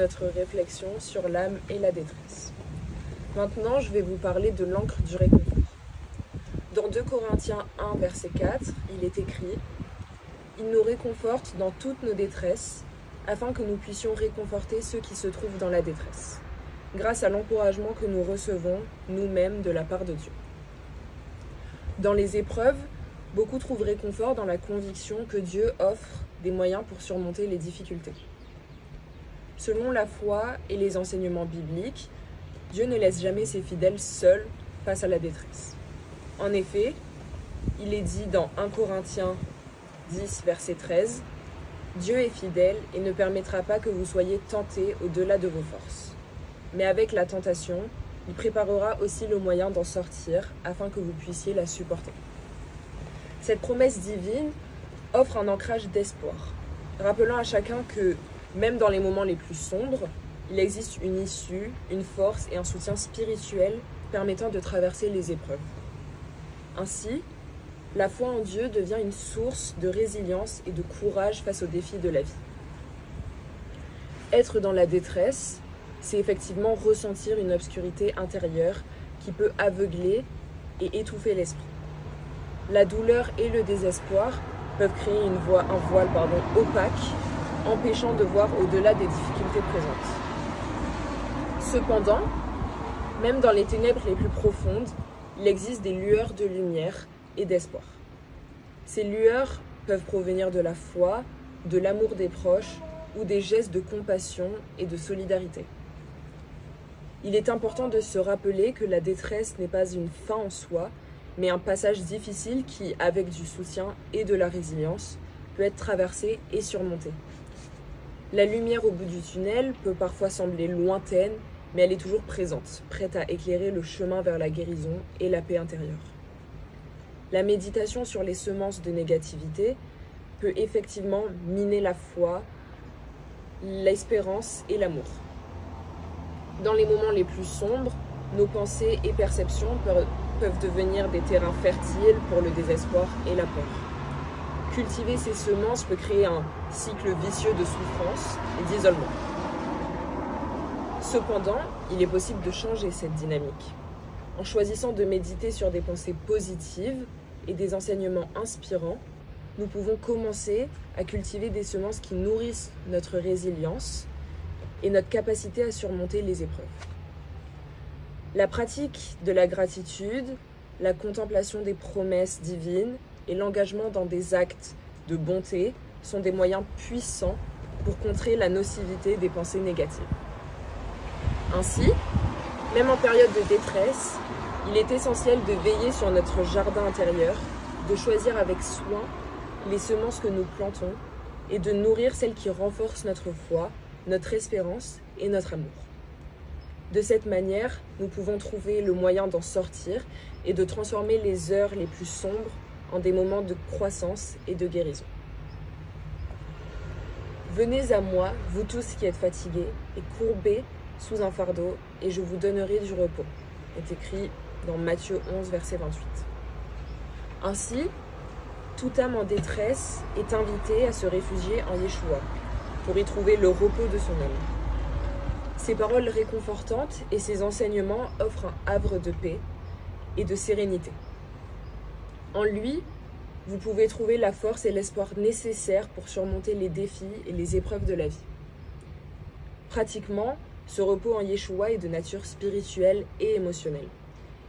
notre réflexion sur l'âme et la détresse. Maintenant, je vais vous parler de l'encre du réconfort. Dans 2 Corinthiens 1, verset 4, il est écrit « Il nous réconforte dans toutes nos détresses, afin que nous puissions réconforter ceux qui se trouvent dans la détresse, grâce à l'encouragement que nous recevons nous-mêmes de la part de Dieu. » Dans les épreuves, beaucoup trouvent réconfort dans la conviction que Dieu offre des moyens pour surmonter les difficultés. Selon la foi et les enseignements bibliques, Dieu ne laisse jamais ses fidèles seuls face à la détresse. En effet, il est dit dans 1 Corinthiens 10, verset 13, « Dieu est fidèle et ne permettra pas que vous soyez tentés au-delà de vos forces. Mais avec la tentation, il préparera aussi le moyen d'en sortir afin que vous puissiez la supporter. » Cette promesse divine offre un ancrage d'espoir, rappelant à chacun que, même dans les moments les plus sombres, il existe une issue, une force et un soutien spirituel permettant de traverser les épreuves. Ainsi, la foi en Dieu devient une source de résilience et de courage face aux défis de la vie. Être dans la détresse, c'est effectivement ressentir une obscurité intérieure qui peut aveugler et étouffer l'esprit. La douleur et le désespoir peuvent créer un voile opaque, empêchant de voir au-delà des difficultés présentes. Cependant, même dans les ténèbres les plus profondes, il existe des lueurs de lumière et d'espoir. Ces lueurs peuvent provenir de la foi, de l'amour des proches ou des gestes de compassion et de solidarité. Il est important de se rappeler que la détresse n'est pas une fin en soi, mais un passage difficile qui, avec du soutien et de la résilience, peut être traversé et surmonté. La lumière au bout du tunnel peut parfois sembler lointaine, mais elle est toujours présente, prête à éclairer le chemin vers la guérison et la paix intérieure. La méditation sur les semences de négativité peut effectivement miner la foi, l'espérance et l'amour. Dans les moments les plus sombres, nos pensées et perceptions peuvent devenir des terrains fertiles pour le désespoir et la peur. Cultiver ces semences peut créer un cycle vicieux de souffrance et d'isolement. Cependant, il est possible de changer cette dynamique. En choisissant de méditer sur des pensées positives et des enseignements inspirants, nous pouvons commencer à cultiver des semences qui nourrissent notre résilience et notre capacité à surmonter les épreuves. La pratique de la gratitude, la contemplation des promesses divines et l'engagement dans des actes de bonté sont des moyens puissants pour contrer la nocivité des pensées négatives. Ainsi, même en période de détresse, il est essentiel de veiller sur notre jardin intérieur, de choisir avec soin les semences que nous plantons et de nourrir celles qui renforcent notre foi, notre espérance et notre amour. De cette manière, nous pouvons trouver le moyen d'en sortir et de transformer les heures les plus sombres en des moments de croissance et de guérison. Venez à moi, vous tous qui êtes fatigués et courbés sous un fardeau, et je vous donnerai du repos, est écrit dans Matthieu 11, verset 28. Ainsi, toute âme en détresse est invitée à se réfugier en Yeshua, pour y trouver le repos de son âme. Ces paroles réconfortantes et ces enseignements offrent un havre de paix et de sérénité. En lui, vous pouvez trouver la force et l'espoir nécessaires pour surmonter les défis et les épreuves de la vie. Pratiquement, ce repos en Yeshua est de nature spirituelle et émotionnelle.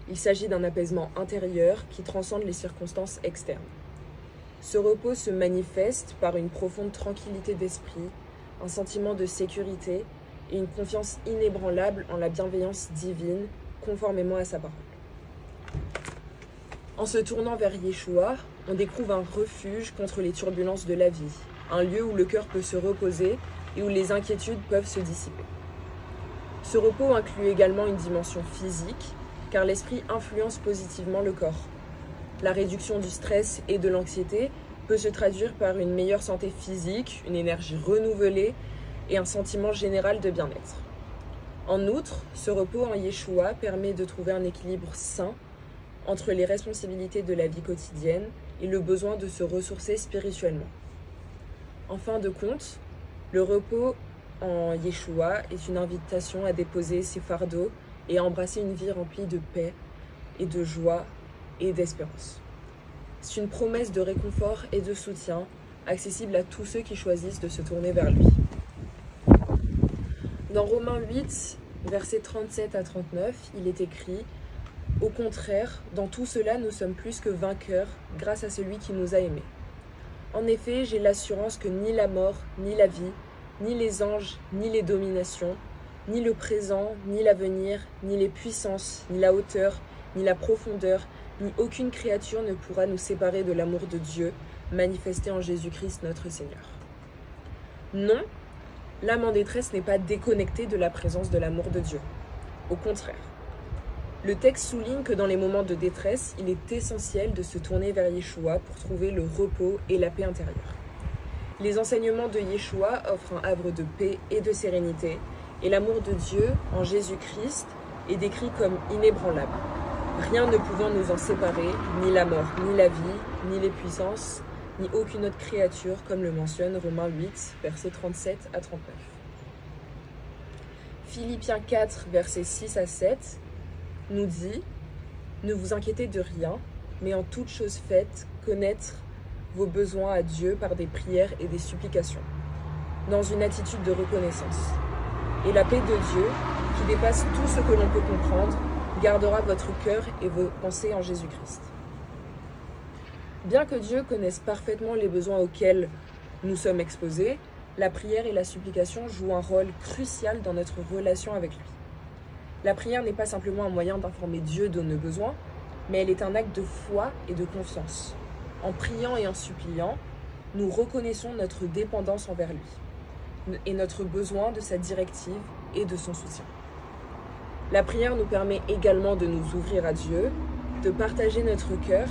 Il s'agit d'un apaisement intérieur qui transcende les circonstances externes. Ce repos se manifeste par une profonde tranquillité d'esprit, un sentiment de sécurité et une confiance inébranlable en la bienveillance divine, conformément à sa parole. En se tournant vers Yeshua, on découvre un refuge contre les turbulences de la vie, un lieu où le cœur peut se reposer et où les inquiétudes peuvent se dissiper. Ce repos inclut également une dimension physique, car l'esprit influence positivement le corps. La réduction du stress et de l'anxiété peut se traduire par une meilleure santé physique, une énergie renouvelée et un sentiment général de bien-être. En outre, ce repos en Yeshua permet de trouver un équilibre sain entre les responsabilités de la vie quotidienne et le besoin de se ressourcer spirituellement. En fin de compte, le repos en Yeshua est une invitation à déposer ses fardeaux et à embrasser une vie remplie de paix et de joie et d'espérance. C'est une promesse de réconfort et de soutien accessible à tous ceux qui choisissent de se tourner vers lui. Dans Romains 8, versets 37 à 39, il est écrit « Au contraire, dans tout cela, nous sommes plus que vainqueurs grâce à celui qui nous a aimés. En effet, j'ai l'assurance que ni la mort, ni la vie, ni les anges, ni les dominations, ni le présent, ni l'avenir, ni les puissances, ni la hauteur, ni la profondeur, ni aucune créature ne pourra nous séparer de l'amour de Dieu manifesté en Jésus-Christ notre Seigneur. » Non, l'âme en détresse n'est pas déconnectée de la présence de l'amour de Dieu. Au contraire. Le texte souligne que dans les moments de détresse, il est essentiel de se tourner vers Yeshua pour trouver le repos et la paix intérieure. Les enseignements de Yeshua offrent un havre de paix et de sérénité, et l'amour de Dieu en Jésus-Christ est décrit comme inébranlable, rien ne pouvant nous en séparer, ni la mort, ni la vie, ni les puissances, ni aucune autre créature, comme le mentionne Romains 8, versets 37 à 39. Philippiens 4, versets 6 à 7, nous dit « Ne vous inquiétez de rien, mais en toute chose faite, connaître vos besoins à Dieu par des prières et des supplications, dans une attitude de reconnaissance. Et la paix de Dieu, qui dépasse tout ce que l'on peut comprendre, gardera votre cœur et vos pensées en Jésus-Christ. » Bien que Dieu connaisse parfaitement les besoins auxquels nous sommes exposés, la prière et la supplication jouent un rôle crucial dans notre relation avec lui. La prière n'est pas simplement un moyen d'informer Dieu de nos besoins, mais elle est un acte de foi et de confiance. En priant et en suppliant, nous reconnaissons notre dépendance envers lui et notre besoin de sa directive et de son soutien. La prière nous permet également de nous ouvrir à Dieu, de partager notre cœur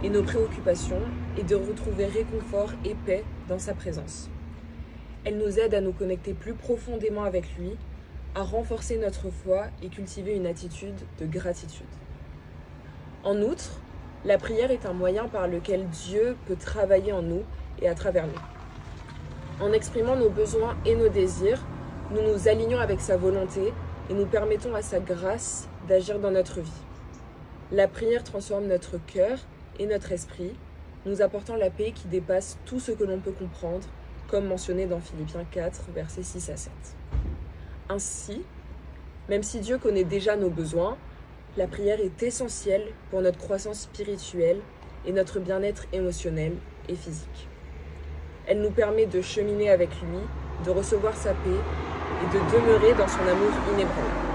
et nos préoccupations et de retrouver réconfort et paix dans sa présence. Elle nous aide à nous connecter plus profondément avec lui, à renforcer notre foi et cultiver une attitude de gratitude. En outre, la prière est un moyen par lequel Dieu peut travailler en nous et à travers nous. En exprimant nos besoins et nos désirs, nous nous alignons avec sa volonté et nous permettons à sa grâce d'agir dans notre vie. La prière transforme notre cœur et notre esprit, nous apportant la paix qui dépasse tout ce que l'on peut comprendre, comme mentionné dans Philippiens 4, versets 6 à 7. Ainsi, même si Dieu connaît déjà nos besoins, la prière est essentielle pour notre croissance spirituelle et notre bien-être émotionnel et physique. Elle nous permet de cheminer avec lui, de recevoir sa paix et de demeurer dans son amour inébranlable.